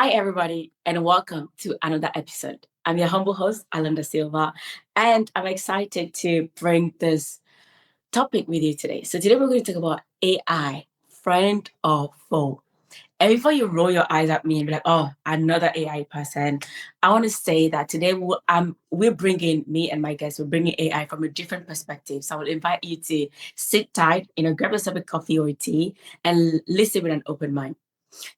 Hi, everybody, and welcome to another episode. I'm your humble host, Alanda Silva, and I'm excited to bring this topic with you today. So, today we're going to talk about AI, friend or foe. And before you roll your eyes at me and be like, oh, another AI person, I want to say that today we're bringing, me and my guests, we're bringing AI from a different perspective. So I will invite you to sit tight, grab yourself a coffee or a tea and listen with an open mind.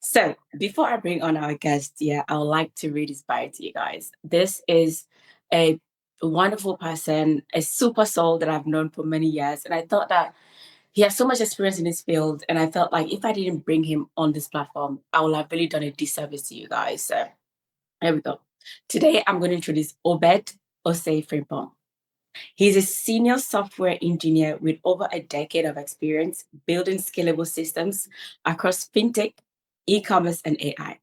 So before I bring on our guest, I would like to read his bio to you guys. This is a wonderful person, a super soul that I've known for many years. And I thought that he has so much experience in this field. And I felt like if I didn't bring him on this platform, I would have really done a disservice to you guys. So here we go. Today, I'm going to introduce Obed Osei Frimpong. He's a senior software engineer with over a decade of experience building scalable systems across fintech, e-commerce, and AI.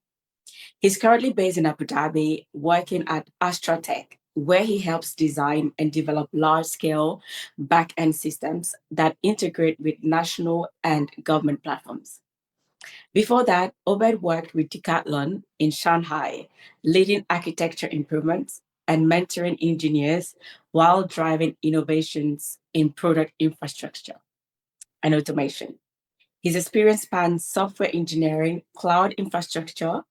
He's currently based in Abu Dhabi, working at Astra Tech, where he helps design and develop large-scale back-end systems that integrate with national and government platforms. Before that, Obed worked with Decathlon in Shanghai, leading architecture improvements and mentoring engineers while driving innovations in product infrastructure and automation. His experience spans software engineering, cloud infrastructure,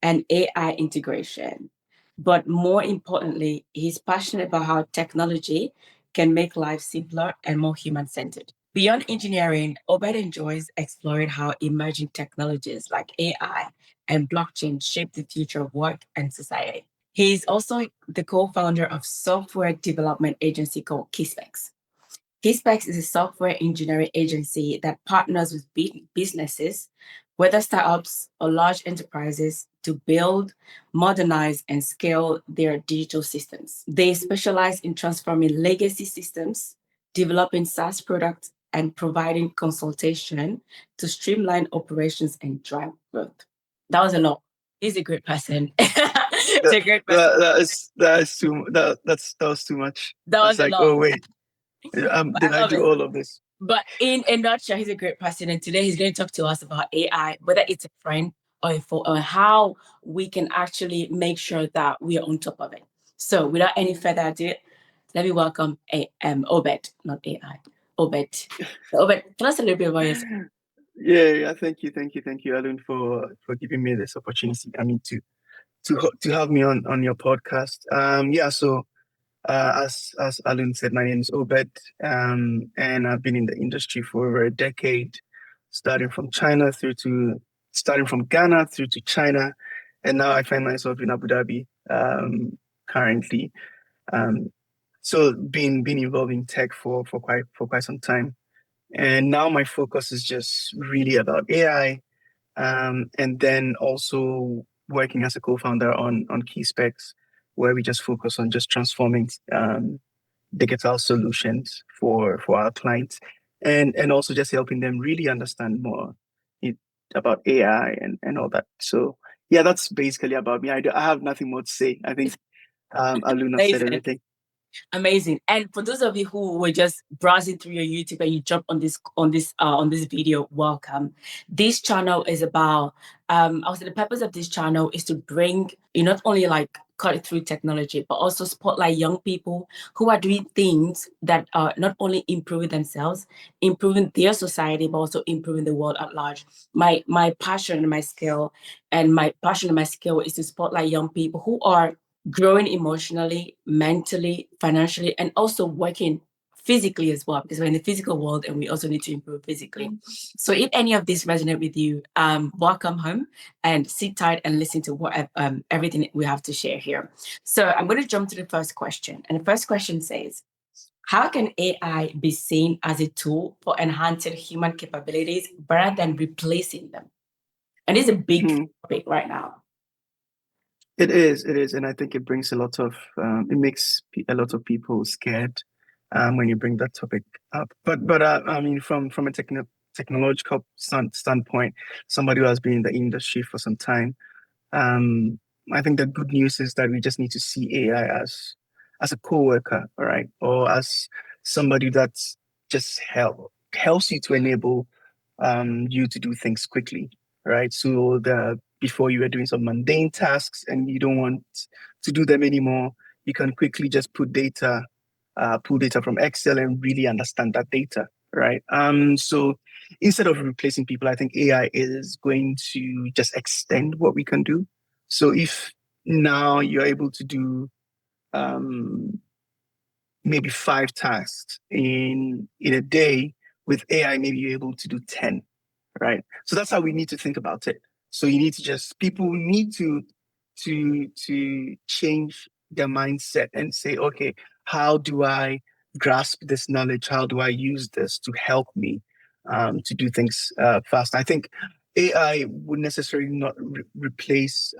and AI integration. But more importantly, he's passionate about how technology can make life simpler and more human centered. Beyond engineering, Obed enjoys exploring how emerging technologies like AI and blockchain shape the future of work and society. He's also the co founder of software development agency called Kispex. Kispex is a software engineering agency that partners with businesses, whether startups or large enterprises, to build, modernize, and scale their digital systems. They specialize in transforming legacy systems, developing SaaS products, and providing consultation to streamline operations and drive growth. That was a lot. He's a great person. He's a great person. That was too much. That was It's a like, lot. oh wait, But did I I love do it. all of this? But in a nutshell, he's a great person. And today he's going to talk to us about AI, whether it's a friend or a foe, or how we can actually make sure that we are on top of it. So without any further ado, let me welcome Obed, not AI. Obed. So Obed, tell us a little bit about yourself. Yeah. Thank you, Alan, for giving me this opportunity. I mean, to have me on your podcast. So as Alan said, my name is Obed, and I've been in the industry for over a decade, starting from Ghana through to China, and now I find myself in Abu Dhabi currently. Um, so been involved in tech for quite some time, and now my focus is just really about AI, and then also working as a co-founder on Key Specs, where we just focus on just transforming digital solutions for our clients, and also just helping them really understand more it, about AI and all that. So yeah, that's basically about me. I have nothing more to say. I think Aluna said Amazing. everything. Amazing. And for those of you who were just browsing through your YouTube and you jump on this video, welcome. This channel is about also the purpose of this channel is to bring you not only like cut through technology, but also spotlight young people who are doing things that are not only improving themselves, improving their society, but also improving the world at large. My passion and my skill is to spotlight young people who are growing emotionally, mentally, financially, and also working physically as well, because we're in the physical world and we also need to improve physically. So if any of this resonate with you, welcome home and sit tight and listen to what everything we have to share here. So I'm going to jump to the first question. And the first question says, how can AI be seen as a tool for enhancing human capabilities rather than replacing them? And it's a big topic right now. It is, and I think it brings it makes a lot of people scared when you bring that topic up. But I mean, from a technological standpoint, somebody who has been in the industry for some time, I think the good news is that we just need to see AI as a coworker, all right, or as somebody that just helps you to enable you to do things quickly, right? So before you were doing some mundane tasks and you don't want to do them anymore, you can quickly just pull data from Excel and really understand that data, right? So instead of replacing people, I think AI is going to just extend what we can do. So if now you're able to do maybe 5 tasks in a day, with AI, maybe you're able to do 10, right? So that's how we need to think about it. So you need to people need to change their mindset and say, okay, how do I grasp this knowledge? How do I use this to help me to do things fast? I think AI would necessarily not replace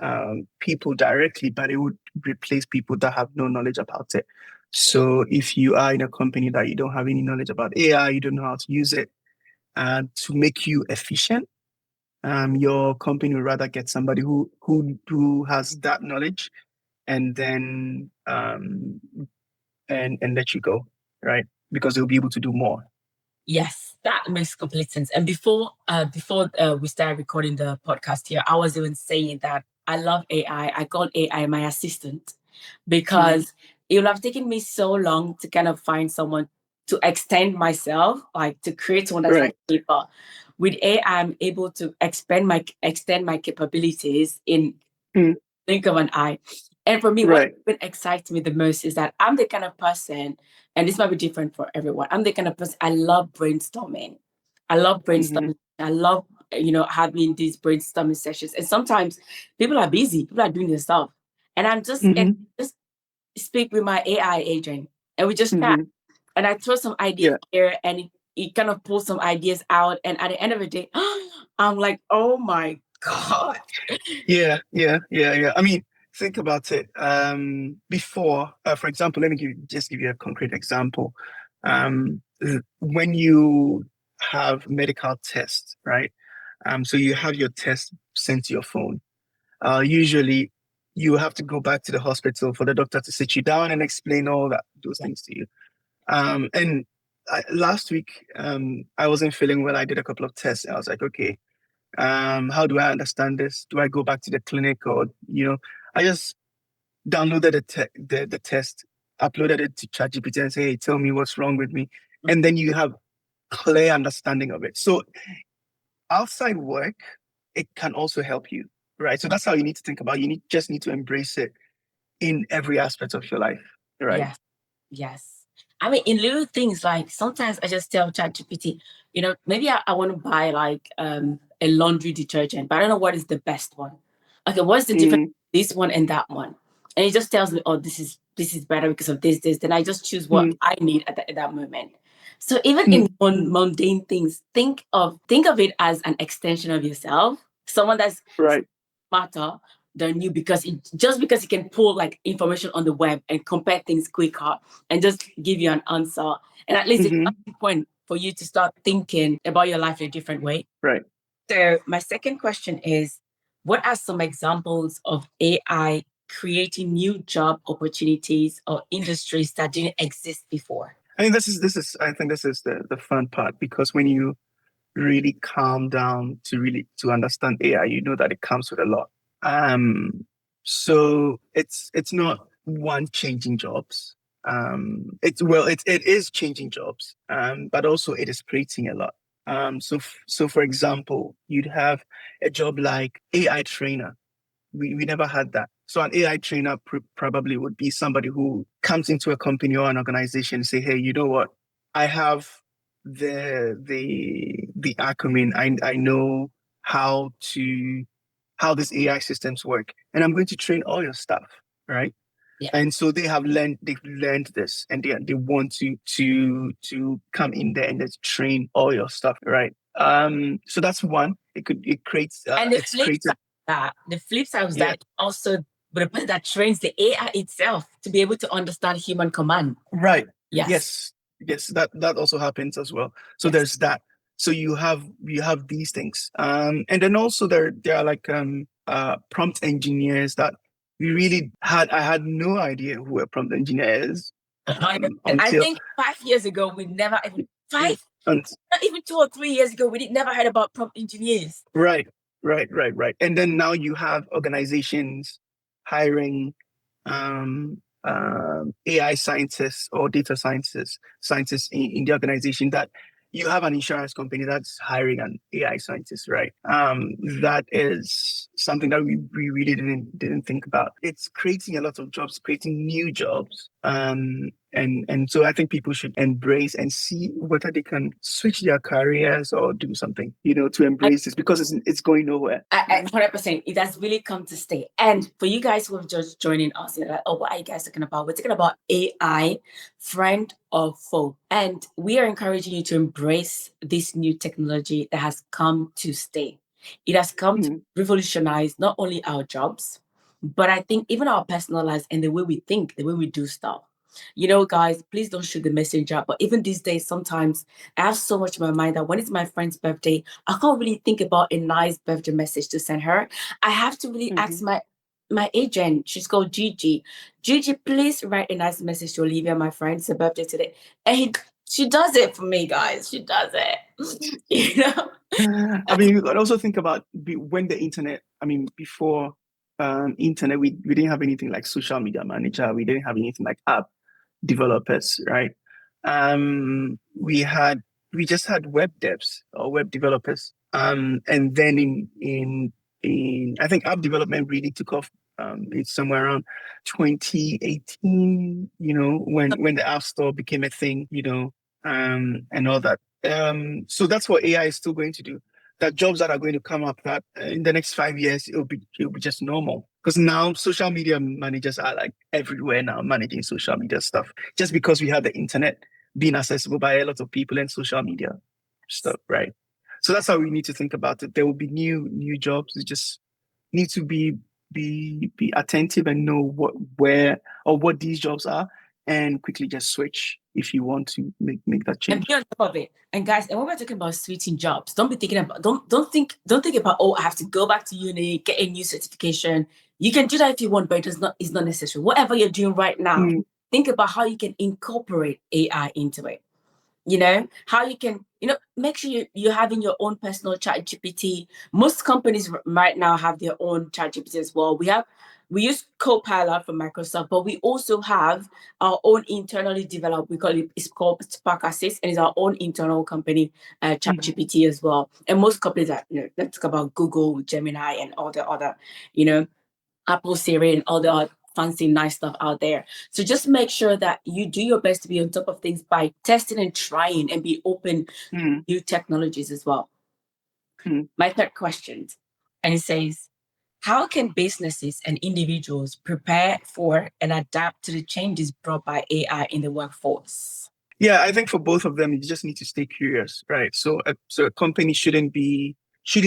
people directly, but it would replace people that have no knowledge about it. So if you are in a company that you don't have any knowledge about AI, you don't know how to use it to make you efficient, your company would rather get somebody who has that knowledge and then and let you go, right? Because they'll be able to do more. Yes, that makes complete sense. And before we started recording the podcast here, I was even saying that I love AI. I call AI my assistant because it will have taken me so long to kind of find someone to extend myself, like to create one that's like deeper. With AI, I'm able to extend my capabilities in blink of an eye. And for me, what excites me the most is that I'm the kind of person, and this might be different for everyone. I'm the kind of person, I love brainstorming. I love brainstorming. I love, having these brainstorming sessions. And sometimes people are busy, people are doing their stuff. And I'm just, and just speak with my AI agent and we just chat. And I throw some ideas here and it kind of pulls some ideas out. And at the end of the day, I'm like, oh my God. Yeah. I mean, think about it. Before, for example, let me give you a concrete example. When you have medical tests, right? So you have your test sent to your phone. Usually, you have to go back to the hospital for the doctor to sit you down and explain all those things to you. And last week, I wasn't feeling well. I did a couple of tests. I was like, okay, how do I understand this? Do I go back to the clinic or, I just downloaded the test, uploaded it to ChatGPT and say, hey, tell me what's wrong with me. And then you have clear understanding of it. So outside work, it can also help you, right? So that's how you need to think about it. You just need to embrace it in every aspect of your life, right? Yes. I mean, in little things, like sometimes I just tell ChatGPT, maybe I want to buy like a laundry detergent, but I don't know what is the best one. Okay, what's the difference between this one and that one? And it just tells me, oh, this is better because of this. Then I just choose what I need at that moment. So even in mundane things, think of it as an extension of yourself, someone that's smarter than you because it can pull like information on the web and compare things quicker and just give you an answer. And at least it's a point for you to start thinking about your life in a different way. Right. So my second question is, what are some examples of AI creating new job opportunities or industries that didn't exist before? I mean, this is the fun part, because when you really calm down to understand AI, you know that it comes with a lot. So it's not one changing jobs. It is changing jobs, but also it is creating a lot. So for example, you'd have a job like AI trainer. We never had that. So an AI trainer probably would be somebody who comes into a company or an organization and say, hey, you know what? I have the acumen. I know how these AI systems work, and I'm going to train all your staff, right? Yeah. And so they've learned this, and they want to come in there and just train all your stuff, right? So that's one. It creates and the flip side of that also the person that trains the AI itself to be able to understand human command. Right. Yes. That also happens as well. So there's that. So you have these things. And then also there are like prompt engineers that I had no idea who a prompt engineer is. I think 5 years ago we never even not even 2 or 3 years ago we never heard about prompt engineers. Right. Right, right, right. And then now you have organizations hiring AI scientists or data scientists in the organization, that you have an insurance company that's hiring an AI scientist, right? That is something that we really didn't think about. It's creating a lot of jobs, creating new jobs. And so I think people should embrace and see whether they can switch their careers or do something, to embrace this, because it's going nowhere. 100%. It has really come to stay. And for you guys who have just joining us, you're like, oh, what are you guys talking about? We're talking about AI, friend or foe. And we are encouraging you to embrace this new technology that has come to stay. It has come to revolutionize not only our jobs, but I think even our personal lives and the way we think, the way we do stuff. Guys, please don't shoot the messenger. But even these days, sometimes I have so much in my mind that when it's my friend's birthday, I can't really think about a nice birthday message to send her. I have to really ask my agent. She's called Gigi. Gigi, please write a nice message to Olivia, my friend. It's her birthday today. And she does it for me, guys. She does it. I mean, you could also think about when the internet, before internet, we didn't have anything like social media manager. We didn't have anything like app developers, right? We just had web devs or web developers. And then in I think app development really took off. It's somewhere around 2018, when the App Store became a thing, and all that. So that's what AI is still going to do. That jobs that are going to come up, that in the next 5 years it'll be just normal. Because now social media managers are like everywhere now, managing social media stuff. Just because we have the internet being accessible by a lot of people and social media stuff, right? So that's how we need to think about it. There will be new jobs. We just need to be attentive and know what these jobs are, and quickly just switch if you want to make that change. And be on top of it. And guys, and when we're talking about switching jobs, don't be thinking about don't think about, oh, I have to go back to uni, get a new certification. You can do that if you want, but it's not necessary. Whatever you're doing right now, think about how you can incorporate AI into it. How you can, make sure you're having your own personal chat GPT. Most companies right now have their own chat GPT as well. We use Copilot from Microsoft, but we also have our own internally developed, it's called Spark Assist, and it's our own internal company chat GPT as well. And most companies are, let's talk about Google, Gemini, and all the other, Apple Siri and all the fancy nice stuff out there. So just make sure that you do your best to be on top of things by testing and trying, and be open to new technologies as well. My third question, and it says, how can businesses and individuals prepare for and adapt to the changes brought by AI in the workforce? Yeah, I think for both of them, you just need to stay curious, right? So a company shouldn't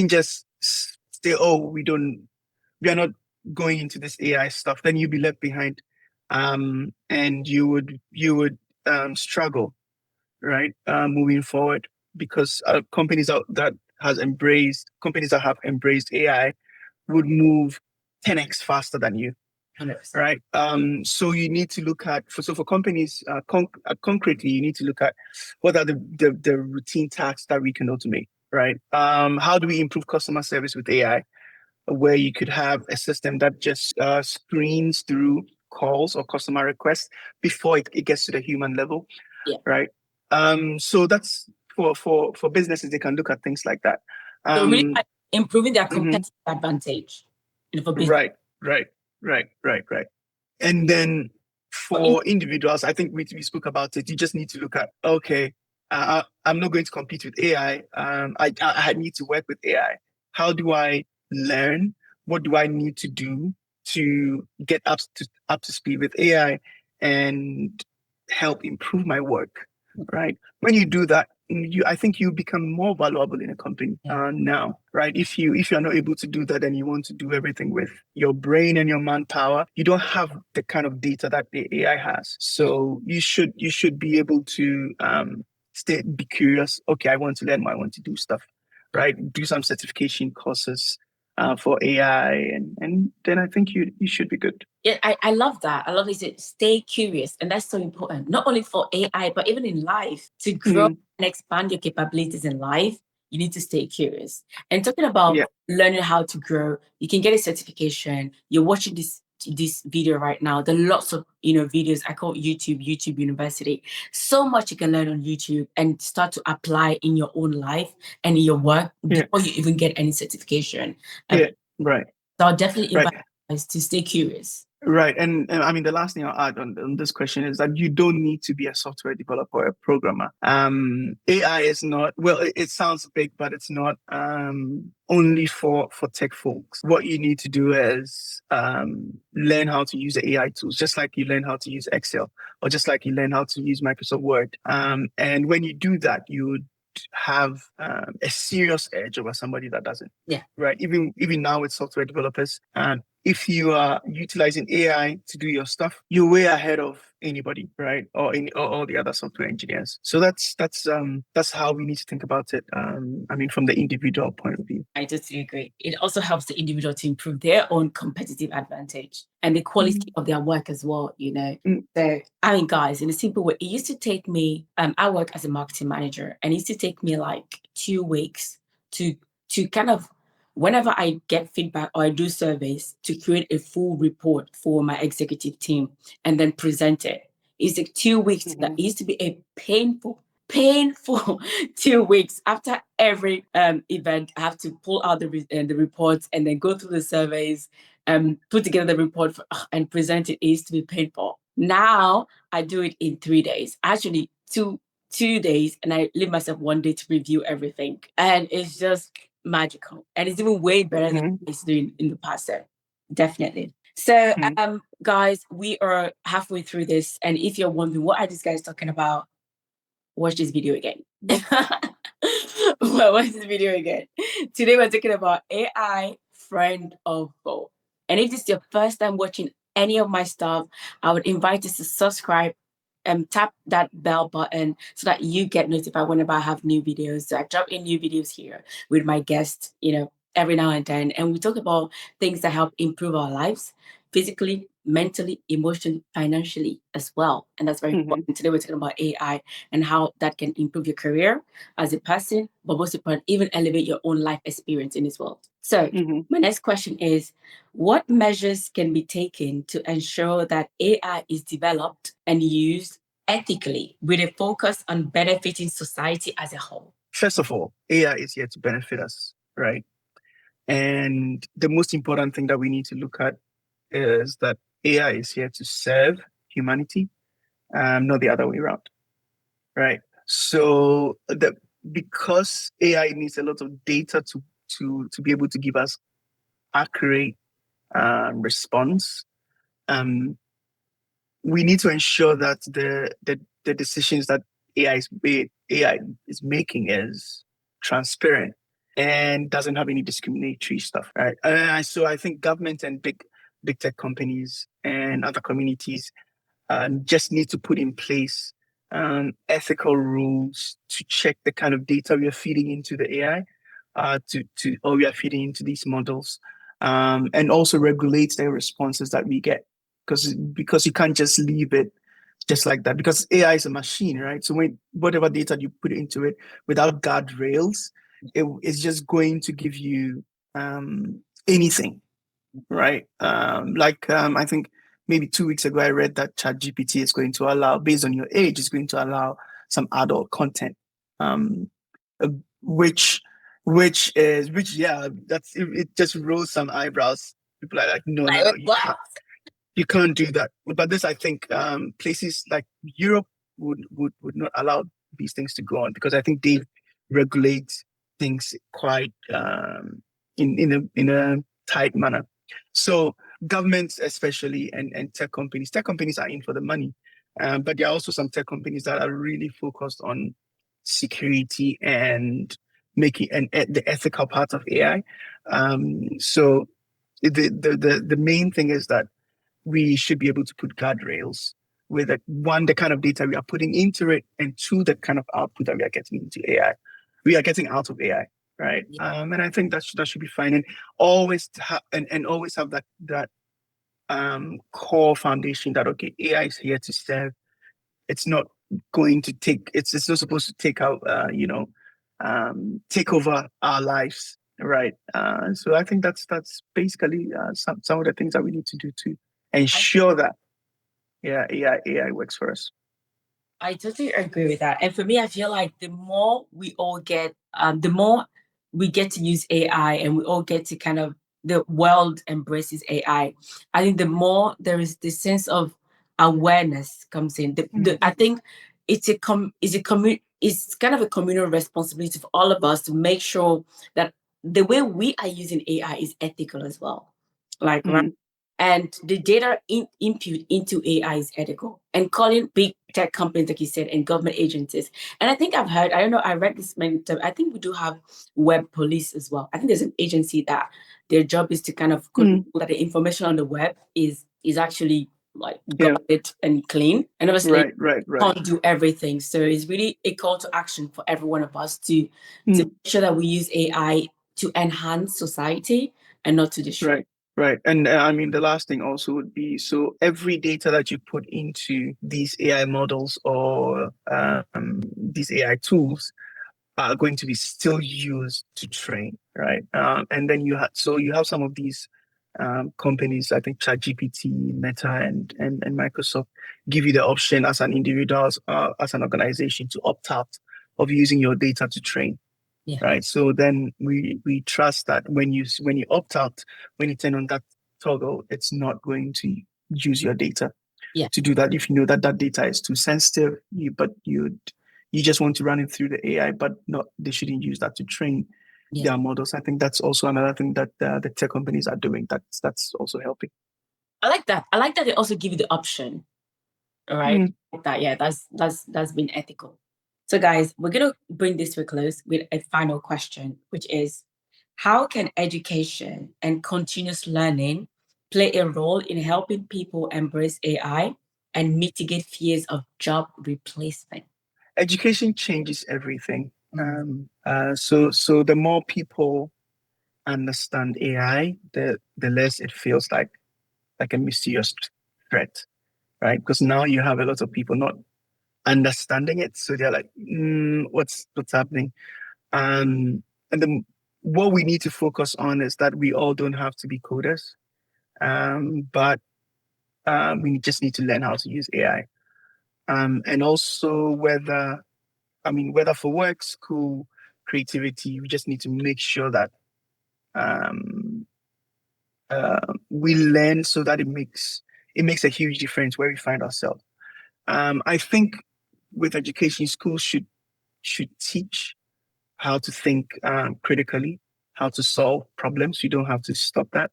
just say, oh, we are not going into this AI stuff. Then you'll be left behind, and you would struggle, right? Moving forward, because companies that have embraced AI would move 10x faster than you. 100%. Right. So you need to look at for companies concretely, you need to look at what are the routine tasks that we can automate. Right. How do we improve customer service with AI, where you could have a system that just screens through calls or customer requests before it gets to the human level. Yeah. Right. So that's for businesses, they can look at things like that. So really improving their competitive advantage. For business. Right. And then for individuals, I think we spoke about it. You just need to look at, okay, I'm not going to compete with AI. I need to work with AI. How do I learn? What do I need to do to get up to speed with AI and help improve my work? Right. When you do that, I think you become more valuable in a company now, right? If you are not able to do that, and you want to do everything with your brain and your manpower, you don't have the kind of data that the AI has. So you should be able to be curious. Okay, I want to learn more. I want to do stuff, right? Do some certification courses for AI, and then I think you should be good. Yeah, I love that. I love this. Stay curious, and that's so important. Not only for AI, but even in life, to grow and expand your capabilities in life. you need to stay curious. And talking about learning how to grow, you can get a certification. You're watching this video right now. There are lots of videos. I call YouTube University. So much you can learn on YouTube and start to apply in your own life and in your work before you even get any certification. Right. So I'll definitely invite you guys to stay curious. Right. And I mean, the last thing I'll add on this question is that you don't need to be a software developer or a programmer. AI is not, well, it sounds big, but it's not only for tech folks. What you need to do is learn how to use the AI tools, just like you learn how to use Excel or just like you learn how to use Microsoft Word. And when you do that, you would have a serious edge over somebody that doesn't. Yeah. Right. Even now with software developers, if you are utilizing AI to do your stuff, you're way ahead of anybody, right? Or all the other software engineers. So that's how we need to think about it. I mean, from the individual point of view. I totally agree. It also helps the individual to improve their own competitive advantage and the quality of their work as well, So, I mean, guys, in a simple way, it used to take me, I work as a marketing manager, and it used to take me like 2 weeks to kind of, whenever I get feedback or I do surveys, to create a full report for my executive team and then present it. It's like 2 weeks. That used to be a painful 2 weeks. After every event, I have to pull out the reports and then go through the surveys, put together the report and present it. It used to be painful. Now I do it in 3 days. Actually, two days, and I leave myself 1 day to review everything, and it's just magical. And it's even way better than I used to do in the past. So definitely. So, guys, we are halfway through this, and if you're wondering what are these guys talking about, watch this video again. Well, watch this video again. Today we're talking about AI friend or foe. And if this is your first time watching any of my stuff, I would invite you to subscribe and tap that bell button so that you get notified whenever I have new videos. So I drop in new videos here with my guests, every now and then. And we talk about things that help improve our lives physically, mentally, emotionally, financially as well. And that's very important. Today we're talking about AI and how that can improve your career as a person, but most important, even elevate your own life experience in this world. So my next question is, what measures can be taken to ensure that AI is developed and used ethically with a focus on benefiting society as a whole? First of all, AI is here to benefit us, right? And the most important thing that we need to look at is that AI is here to serve humanity, not the other way around, right? So because AI needs a lot of data to be able to give us accurate response, we need to ensure that the decisions that AI is making is transparent and doesn't have any discriminatory stuff, right? So I think government and big tech companies and other communities just need to put in place ethical rules to check the kind of data we are feeding into the AI, or we are feeding into these models, and also regulate the responses that we get, because you can't just leave it just like that, because AI is a machine, right? So whatever data you put into it without guardrails, it's just going to give you anything, right? I think maybe 2 weeks ago, I read that ChatGPT is going to allow, based on your age, is going to allow some adult content, which it just rose some eyebrows. People are like, no, you can't do that. But this, I think, places like Europe would not allow these things to go on, because I think they regulate things quite in a tight manner. So governments, especially, and tech companies are in for the money, but there are also some tech companies that are really focused on security and making the ethical part of AI. So the main thing is that we should be able to put guardrails with the kind of data we are putting into it, and two, the kind of output that we are getting into AI. We are getting out of AI, right? And I think that should be fine, and always have that core foundation that, okay, AI is here to serve. It's not going to take. It's not supposed to take out take over our lives, right? So I think that's basically some of the things that we need to do to ensure that AI works for us. I totally agree with that. And for me, I feel like the more we all get, the more we get to use AI and we all get to kind of, the world embraces AI. I think the more there is this sense of awareness comes in. I think it's kind of a communal responsibility for all of us to make sure that the way we are using AI is ethical as well. Like, right? Mm, And the data input into AI is ethical. And calling big tech companies, like you said, and government agencies. And I think I've heard, I don't know, I read this many times. I think we do have web police as well. I think there's an agency that their job is to kind of control that the information on the web is actually like yeah, guarded and clean. And obviously right. can't do everything. So it's really a call to action for every one of us to Mm, make sure that we use AI to enhance society and not to destroy. right. Right. And I mean, the last thing also would be, so every data that you put into these AI models or these AI tools are going to be still used to train, right? And then you have some of these companies, I think ChatGPT, Meta, and Microsoft give you the option as an individual, as an organization, to opt out of using your data to train. Yeah. Right. So then we trust that when you opt out, when you turn on that toggle, it's not going to use your data Yeah. to do that. If you know that that data is too sensitive, you just want to run it through the AI, but not they shouldn't use that to train Yeah. their models. I think that's also another thing that the tech companies are doing. That's also helping. I like that. I like that they also give you the option. All right. Mm. Like that. Yeah, that's been ethical. So guys, we're gonna bring this to a close with a final question, which is how can education and continuous learning play a role in helping people embrace AI and mitigate fears of job replacement? Education changes everything. So the more people understand AI, the less it feels like a mysterious threat, right? Because now you have a lot of people not understanding it, so they're like, what's happening? And then what we need to focus on is that we all don't have to be coders, but we just need to learn how to use AI, and also whether for work, school, creativity, we just need to make sure that um, we learn so that it makes a huge difference where we find ourselves. I think with education, schools should teach how to think critically, how to solve problems. You don't have to stop that,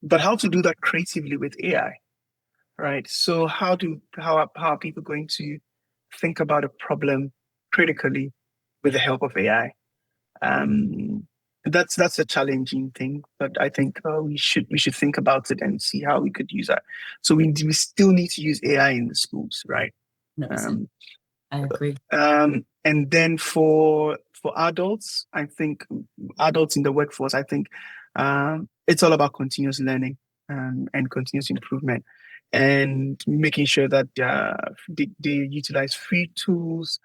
but how to do that creatively with AI, right? So how are people going to think about a problem critically with the help of AI? Um, that's a challenging thing, but I think we should think about it and see how we could use that. So we still need to use AI in the schools, right? 100%. Um, I agree. and then for adults, I think adults in the workforce, I think it's all about continuous learning and continuous improvement, and making sure that they utilize free tools,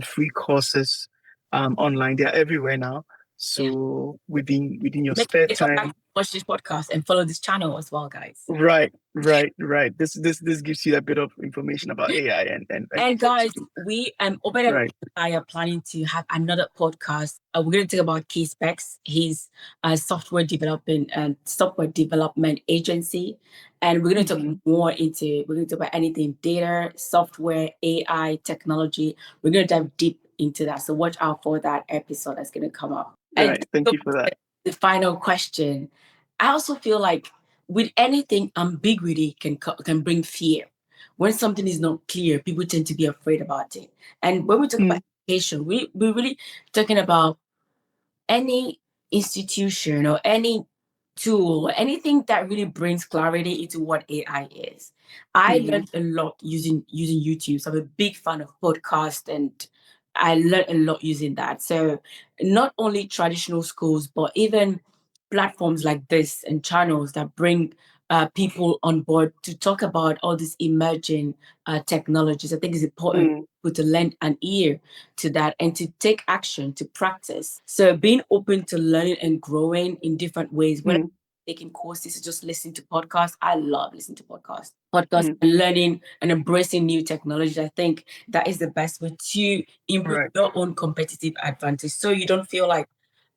free courses online. They're everywhere now. Yeah. So within your Make spare it up, time. watch this podcast and follow this channel as well, guys. Right. This gives you a bit of information about AI and And what to guys, do. we Obed and Right. I are planning to have another podcast. We're going to talk about Key Specs, his software development agency, and we're going to talk more into. We're going to talk about anything data, software, AI, technology. We're going to dive deep into that. So watch out for that episode that's going to come up. And Right. Thank you for that. the final question, I also feel like with anything, ambiguity can bring fear. When something is not clear, people tend to be afraid about it. And when we talk about Mm, education, we're really talking about any institution or any tool or anything that really brings clarity into what AI is. I mhm. learned a lot using YouTube. So I'm a big fan of podcast and I learned a lot using that. So not only traditional schools, but even platforms like this and channels that bring people on board to talk about all these emerging technologies. I think it's important to lend an ear to that and to take action, to practice. So being open to learning and growing in different ways, whether taking courses, just listening to podcasts. I love listening to podcasts and learning and embracing new technology. I think that is the best way to improve your own competitive advantage. So you don't feel like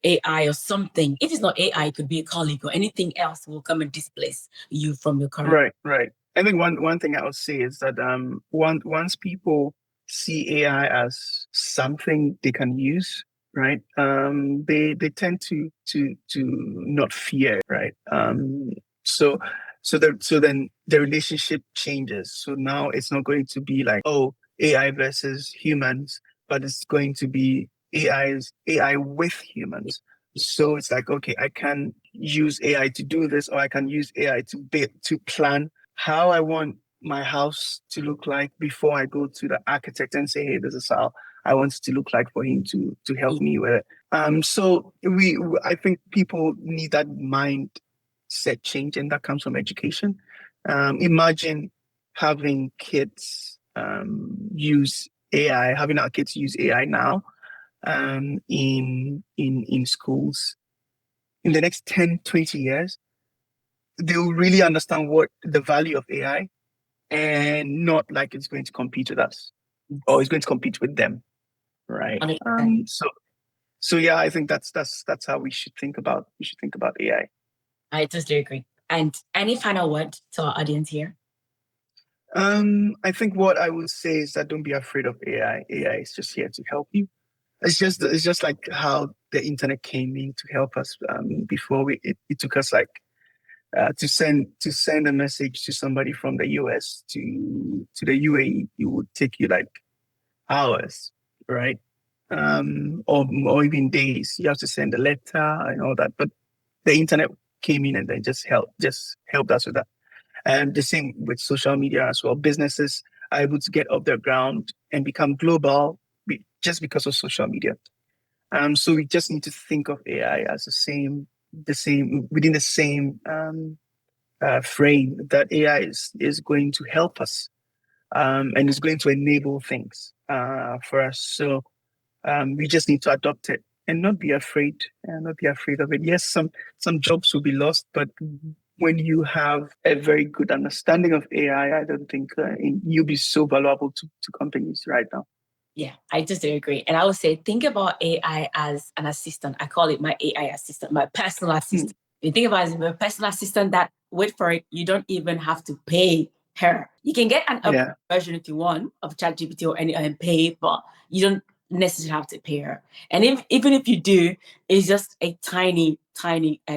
AI or something. If it's not AI, it could be a colleague or anything else will come and displace you from your current. Right. I think one thing I would say is that once people see AI as something they can use, right? They tend to not fear, right? So then the relationship changes. So now it's not going to be like, oh, AI versus humans, but it's going to be AI with humans. So it's like, okay, I can use AI to do this, or I can use AI to plan how I want my house to look like before I go to the architect and say, hey, this is how I want it to look like for him to help me with it. So I think people need that mindset change, and that comes from education. Imagine having kids use AI, having our kids use AI now in schools. In the next 10, 20 years, they'll really understand what the value of AI, and not like it's going to compete with us or it's going to compete with them, right? So yeah, I think that's how we should think about AI. I totally agree. And any final word to our audience here? I think what I would say is that don't be afraid of AI. AI is just here to help you. It's just like how the internet came in to help us. Before it took us like to send a message to somebody from the US to the UAE, it would take you like hours, right? Or even days. You have to send a letter and all that. But the internet came in and then just helped us with that. And the same with social media as well. Businesses are able to get off their ground and become global just because of social media. So we just need to think of AI as the same within the same frame that AI is going to help us, and is going to enable things for us. So we just need to adopt it and not be afraid, of it. Yes, some jobs will be lost, but when you have a very good understanding of AI, I don't think you'll be so valuable to companies right now. Yeah, I just agree. And I would say, think about AI as an assistant. I call it my AI assistant, my personal assistant. You think about it as a personal assistant that, wait for it, you don't even have to pay her. You can get an upgraded version if you want of ChatGPT or any and pay, but you don't necessarily have to pay her. And even if you do, it's just a tiny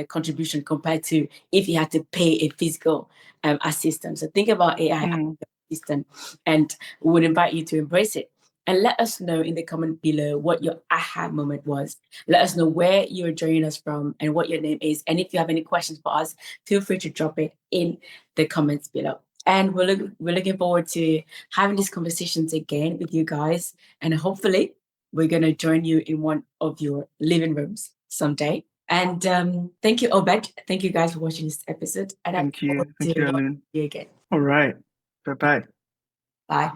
contribution compared to if you had to pay a physical assistant. So think about AI as an assistant, and we would invite you to embrace it. And let us know in the comment below what your aha moment was. Let us know where you're joining us from and what your name is. And if you have any questions for us, feel free to drop it in the comments below. And we're looking forward to having these conversations again with you guys. And hopefully we're going to join you in one of your living rooms someday. And thank you, Obed. Thank you guys for watching this episode. And thank you, Alun. you again. All right. Bye-bye. Bye.